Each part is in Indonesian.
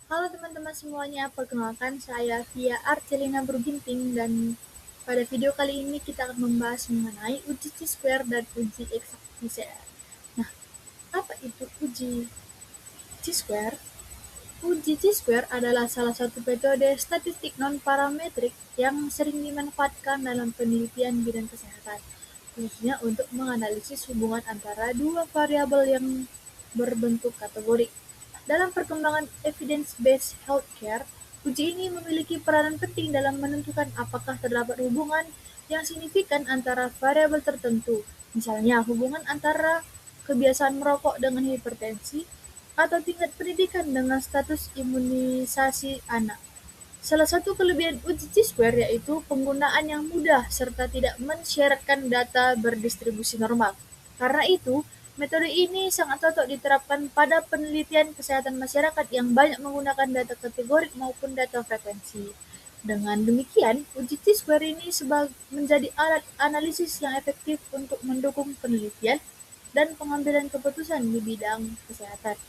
Halo teman-teman semuanya, perkenalkan saya Via Arcelina Berginting dan pada video kali ini kita akan membahas mengenai uji Chi-square dan uji eksak PCR. Nah, apa itu uji Chi-square? Uji Chi-square adalah salah satu metode statistik non-parametrik yang sering dimanfaatkan dalam penelitian bidang kesehatan, khususnya untuk menganalisis hubungan antara dua variabel yang berbentuk kategori. Dalam perkembangan evidence-based healthcare, uji ini memiliki peranan penting dalam menentukan apakah terdapat hubungan yang signifikan antara variabel tertentu, misalnya hubungan antara kebiasaan merokok dengan hipertensi atau tingkat pendidikan dengan status imunisasi anak. Salah satu kelebihan uji Chi-square yaitu penggunaan yang mudah serta tidak mensyaratkan data berdistribusi normal. Karena itu, metode ini sangat cocok diterapkan pada penelitian kesehatan masyarakat yang banyak menggunakan data kategorik maupun data frekuensi. Dengan demikian, uji Chi-square ini menjadi alat analisis yang efektif untuk mendukung penelitian dan pengambilan keputusan di bidang kesehatan.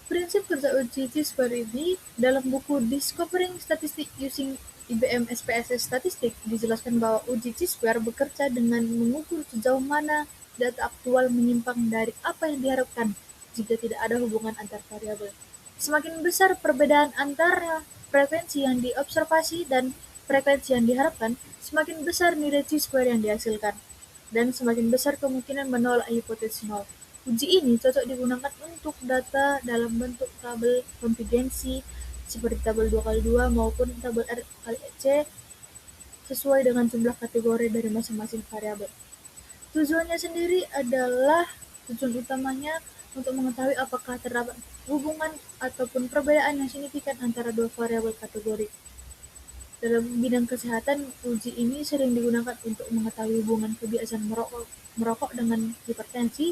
Prinsip kerja uji Chi-square ini dalam buku Discovering Statistics Using IBM SPSS Statistik dijelaskan bahwa uji Chi-square bekerja dengan mengukur sejauh mana data aktual menyimpang dari apa yang diharapkan jika tidak ada hubungan antar variabel. Semakin besar perbedaan antara frekuensi yang diobservasi dan frekuensi yang diharapkan, semakin besar nilai Chi-square yang dihasilkan, dan semakin besar kemungkinan menolak hipotesis nol. Uji ini cocok digunakan untuk data dalam bentuk tabel konfidensi seperti tabel 2x2 maupun tabel R kali C sesuai dengan jumlah kategori dari masing-masing variabel. Tujuannya sendiri adalah tujuan utamanya untuk mengetahui apakah terdapat hubungan ataupun perbedaan yang signifikan antara dua variabel kategori. Dalam bidang kesehatan, uji ini sering digunakan untuk mengetahui hubungan kebiasaan merokok dengan hipertensi,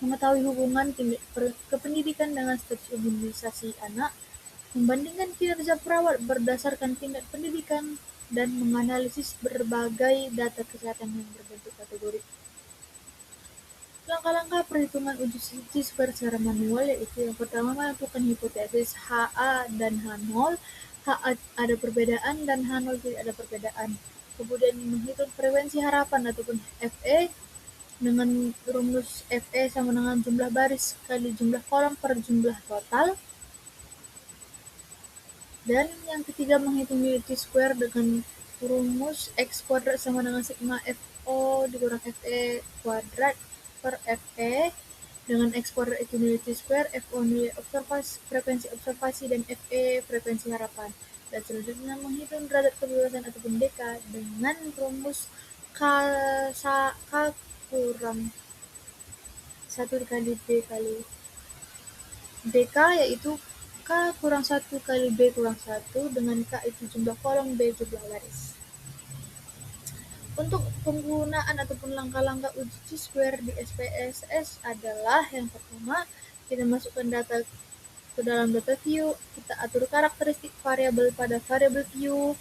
mengetahui hubungan tingkat kependidikan dengan status imunisasi anak, membandingkan kinerja perawat berdasarkan tingkat pendidikan, dan menganalisis berbagai data kesehatan yang berbentuk kategori. Langkah-langkah perhitungan uji Chi-square secara manual yaitu yang pertama menentukan hipotesis HA dan H0, HA ada perbedaan dan H0 tidak ada perbedaan. Kemudian menghitung frekuensi harapan ataupun FE dengan rumus FE sama dengan jumlah baris kali jumlah kolom per jumlah total. Dan yang ketiga menghitung nilai Chi-square dengan rumus X kuadrat sama dengan sigma FO dikurang FE kuadrat per FE, dengan X kuadrat itu nilai Chi-square, FO nilai frekuensi observasi, dan FE frekuensi harapan. Dan selanjutnya menghitung derajat kebebasan ataupun DK dengan rumus K kurang 1 kali B kali DK, yaitu K kurang 1 kali B kurang 1, dengan K itu jumlah kolom, B jumlah baris. Untuk penggunaan ataupun langkah-langkah uji Chi-square di SPSS adalah yang pertama, kita masukkan data ke dalam data view, kita atur karakteristik variabel pada variabel view,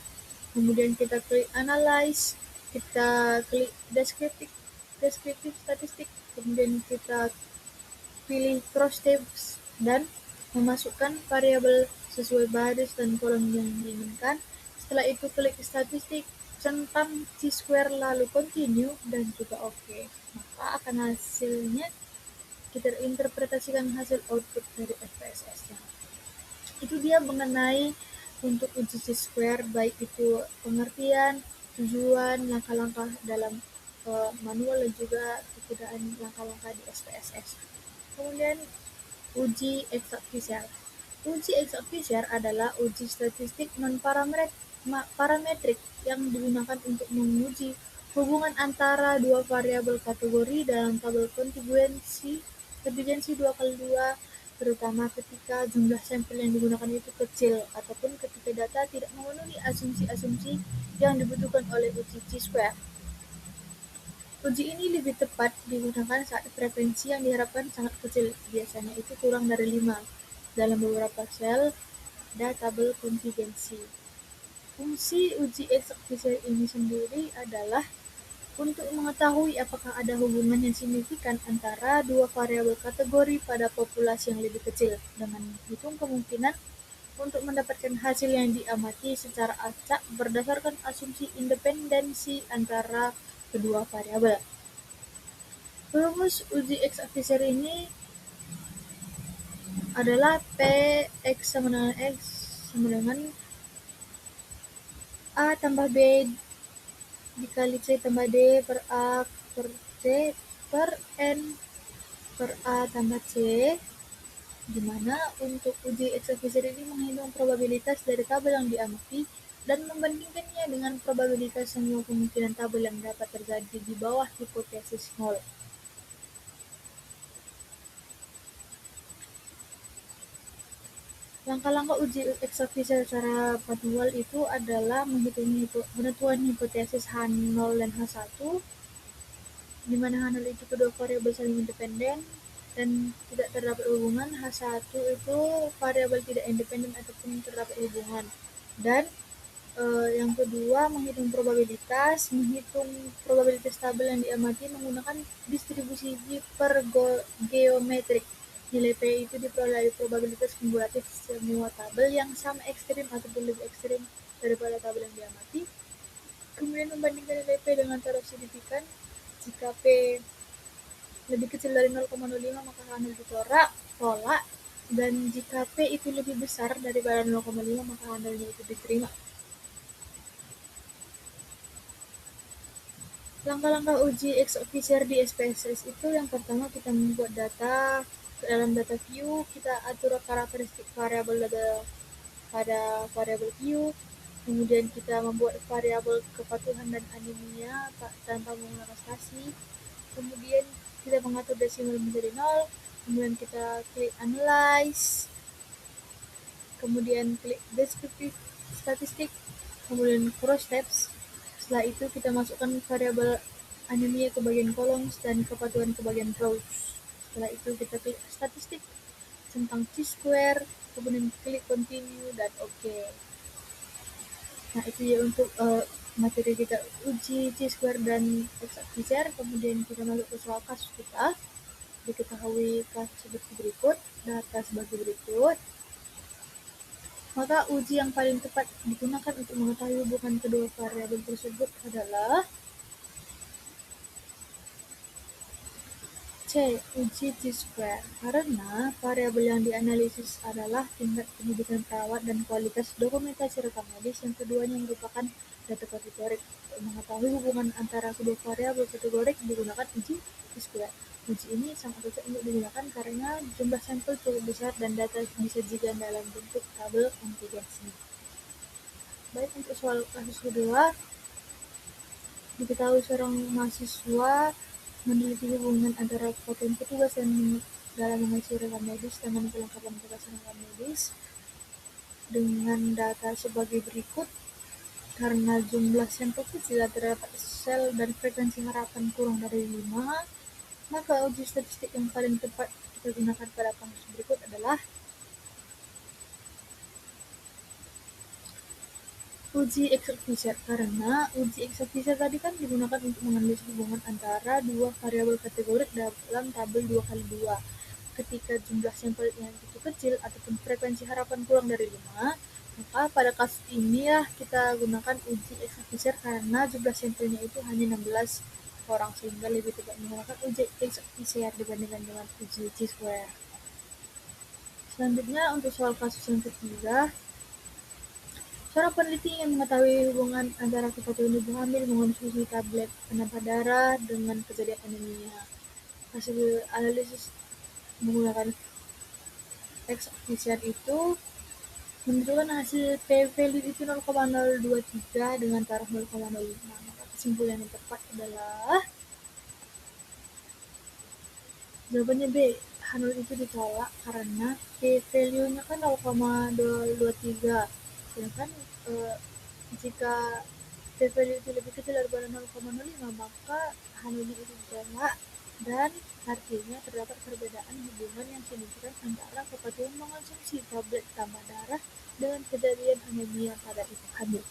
kemudian kita klik analyze, kita klik descriptive statistik, kemudian kita pilih cross tabs dan memasukkan variabel sesuai baris dan kolom yang diinginkan. Setelah itu klik statistik, centang Chi-square lalu continue dan juga OK. Maka akan hasilnya kita interpretasikan hasil output dari SPSS-nya. Itu dia mengenai untuk uji Chi-square, baik itu pengertian, tujuan, langkah-langkah dalam manual dan juga penggunaan langkah-langkah di SPSS. Kemudian uji eksak PCR. Uji eksak PCR adalah uji statistik non-parametrik yang digunakan untuk menguji hubungan antara dua variabel kategori dalam tabel kontinuensi 2x2, terutama ketika jumlah sampel yang digunakan itu kecil ataupun ketika data tidak memenuhi asumsi-asumsi yang dibutuhkan oleh uji Chi-square. Uji ini lebih tepat digunakan saat frekuensi yang diharapkan sangat kecil, biasanya itu kurang dari 5, dalam beberapa sel ada tabel kontingensi. Fungsi uji eksak PCR ini sendiri adalah Untuk mengetahui apakah ada hubungan yang signifikan antara dua variabel kategori pada populasi yang lebih kecil, dengan hitung kemungkinan untuk mendapatkan hasil yang diamati secara acak berdasarkan asumsi independensi antara kedua variabel. Rumus uji X Fisher ini adalah P X sama dengan A tambah B dikali C tambah D per A per C per N per A tambah C, di mana untuk uji X Fisher ini menghitung probabilitas dari tabel yang diamati dan membandingkannya dengan probabilitas semua kemungkinan tabel yang dapat terjadi di bawah hipotesis 0. Langkah-langkah uji X Fisher secara manual itu adalah penentuan hipotesis H0 dan H1, di mana H0 itu kedua variabel saling independen dan tidak terdapat hubungan. H1 itu variabel tidak independen ataupun terdapat hubungan. Dan yang kedua, menghitung probabilitas tabel yang diamati menggunakan distribusi per geometrik. Nilai P itu diperoleh dari probabilitas kumulatif semua tabel yang sama ekstrim ataupun lebih ekstrim daripada tabel yang diamati. Kemudian membandingkan nilai P dengan taraf signifikan. Jika P lebih kecil dari 0,05 maka H0 ditolak, dan jika P itu lebih besar daripada 0,5 maka H0 itu diterima. Langkah-langkah uji X Fisher di SPSS itu, yang pertama kita membuat data. Ke dalam data view kita atur karakteristik variabel pada variabel view. Kemudian kita membuat variabel kepatuhan dan anemia tanpa menggunakan stasi. Kemudian kita mengatur desimal menjadi 0. Kemudian kita klik analyze. Kemudian klik descriptive statistik. Kemudian cross steps. Setelah itu kita masukkan variabel anemia ke bagian columns dan kepatuhan ke bagian rows. Setelah itu kita klik statistik tentang chi-square, kemudian klik continue dan OK. Nah, itu ya untuk materi kita uji chi-square dan X Fisher. Kemudian kita masuk ke soal kasus kita. Diketahui kasus seperti berikut, data sebagai berikut. Maka uji yang paling tepat digunakan untuk mengetahui hubungan kedua variabel tersebut adalah C. Uji chi-square, karena variabel yang dianalisis adalah tingkat pendidikan perawat dan kualitas dokumentasi rekam medis yang keduanya merupakan data kategorik. Untuk mengetahui hubungan antara kedua variabel kategorik digunakan uji chi-square. Uji ini sangat cocok untuk digunakan karena jumlah sampel cukup besar dan data disajikan dalam bentuk tabel integrasi. Baik, untuk soal kasus kedua, diketahui seorang mahasiswa meneliti hubungan antara kepatuhan petugas dalam mengisi rekam medis dengan kelengkapan berdasarkan rekam medis dengan data sebagai berikut. Karena jumlah sampel kecil dan terdapat sel dan frekuensi harapan kurang dari 5, maka uji statistik yang paling tepat kita gunakan pada kasus berikut adalah uji X Fisher, karena uji X Fisher tadi kan digunakan untuk menganalisis hubungan antara dua variabel kategorik dalam tabel 2x2. Ketika jumlah sampelnya itu kecil ataupun frekuensi harapan kurang dari 5, maka pada kasus ini kita gunakan uji X Fisher karena jumlah sampelnya itu hanya 16 orang, sehingga lebih tepat menggunakan uji X Fisher dibandingkan dengan uji chi-square. Selanjutnya untuk soal kasus yang ketiga, seorang peneliti yang mengetahui hubungan antara kepatuhan ibu hamil mengonsumsi tablet penambah darah dengan kejadian anemia. Hasil analisis menggunakan X Fisher itu menunjukkan hasil p-value itu 0,023 dengan taraf 0,05. Maka kesimpulan yang tepat adalah jawabannya B. H0 itu ditolak karena p-value-nya kan 0,223. Sedangkan jika p-value itu lebih kecil daripada 0,05 maka H0 itu ditolak, dan artinya terdapat perbedaan hubungan yang signifikan antara kepatuhan mengonsumsi tablet tambah darah dengan kejadian anemia pada ibu hamil.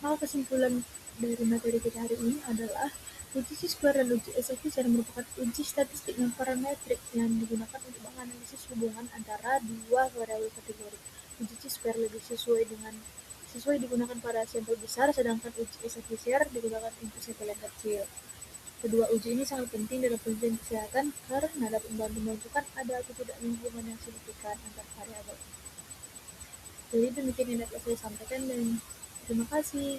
Maka kesimpulan dari materi kita hari ini adalah uji C-square dan uji S-efisien merupakan uji statistik non parametrik yang digunakan untuk menganalisis hubungan antara dua variabel kategori. Uji C-square lebih sesuai digunakan pada sampel besar, sedangkan uji S-efisien digunakan untuk sampel yang kecil. Kedua uji ini sangat penting dalam penelitian kesehatan karena dapat membantu menentukan ada atau tidaknya hubungan yang signifikan antar variabel. Jadi demikian yang dapat saya sampaikan dan terima kasih.